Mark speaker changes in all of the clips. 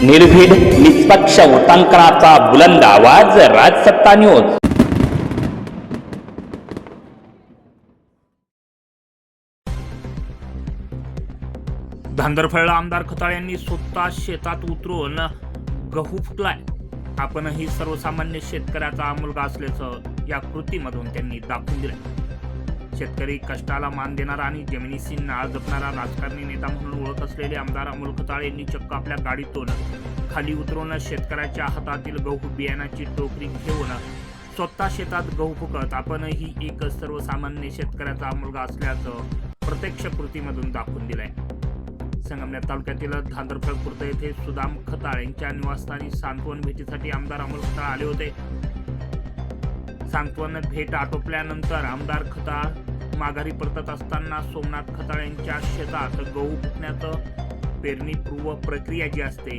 Speaker 1: निर्भीड निष्पक्ष उटंकनाचा बुलंद आवाज, राजसत्ता न्यूज।
Speaker 2: धांदरफळला आमदार खताळ यांनी स्वतः शेतात उतरून गहू फुकलाय। आपणही सर्वसामान्य शेतकऱ्याचा मुलगा असल्याचं या कृतीमधून त्यांनी दाखवून दिलंय। शेतकरी कष्टाला मान देणारा आणि जमिनीशी नाळ जपणारा राजकारणी नेता म्हणून ओळख असलेले आमदार अमोल खताळ यांनी चक्क आपल्या गाडीतून खाली उतरून शेतकऱ्याच्या हातातील गहू बियाणाची टोकरी घेऊन स्वतः शेतात गहू फुकत आपणही एक सर्वसामान्य शेतकऱ्याचा मुलगा असल्याचं प्रत्यक्ष कृतीमधून दाखवून दिलंय। संगमनेर तालुक्यातील धांदरफळ खुर्द येथे सुदाम खताळ यांच्या निवासस्थानी सांत्वन भेटीसाठी आमदार अमोल खताळ आले होते। सांत्वन भेट आटोपल्यानंतर आमदार खताळ माघारी परतत असताना सोमनाथ खताळ यांच्या शेतात गहू फुकण्याचं पेरणीपूर्व प्रक्रिया जी असते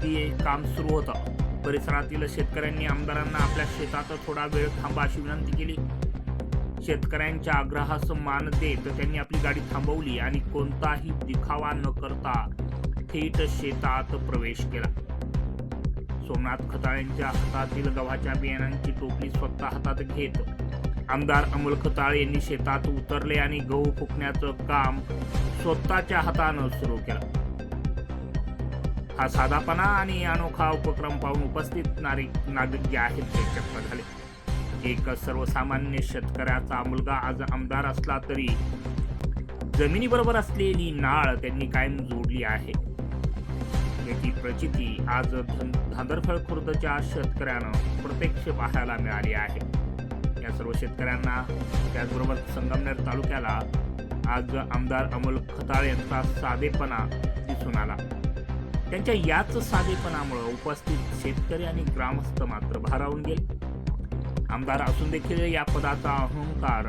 Speaker 2: ती काम सुरू होतं। परिसरातील शेतकऱ्यांनी आमदारांना आपल्या शेतात थोडा वेळ थांबा अशी विनंती केली। शेतकऱ्यांच्या आग्रहास मान देत त्यांनी आपली गाडी थांबवली आणि कोणताही दिखावा न करता थेट शेतात प्रवेश केला। सोमनाथ खताळ यांच्या हातातील गव्हाच्या बियाणांची टोपली स्वतः हातात घेत आमदार अमोल खताळ यांनी शेतात उतरले आणि गहू फुकण्याचं काम स्वतःच्या हातानं सुरू केलं। हा साधापणा आणि अनोखा उपक्रम पाहून उपस्थित नागरिक जे आहेत ते चक्क झाले। एक सर्वसामान्य शेतकऱ्याचा मुलगा आज आमदार असला तरी जमिनीबरोबर असलेली नाळ त्यांनी कायम जोडली आहे, याची प्रचिती आज धांदरफळ खुर्दच्या शेतकऱ्यांना प्रत्यक्ष पाहायला मिळाली आहे। या सर्व शेतकऱ्यांना त्याचबरोबर संगमनेर तालुक्याला आज आमदार अमोल खताळ यांचा साधेपणा दिसून आला। त्यांच्या याच साधेपणामुळे उपस्थित शेतकरी आणि ग्रामस्थ मात्र भारावून गेले। आमदार असून देखील या पदाचा अहंकार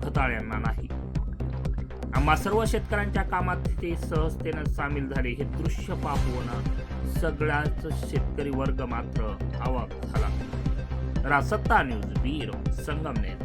Speaker 2: खताळ यांना नाही। आम्हा सर्व शेतकऱ्यांच्या कामात ते सहजतेनं सामील झाले हे दृश्य पाहून सगळ्याच शेतकरी वर्ग मात्र अवाक झाला। राजसत्ता न्यूज ब्युरो, संगमनेर।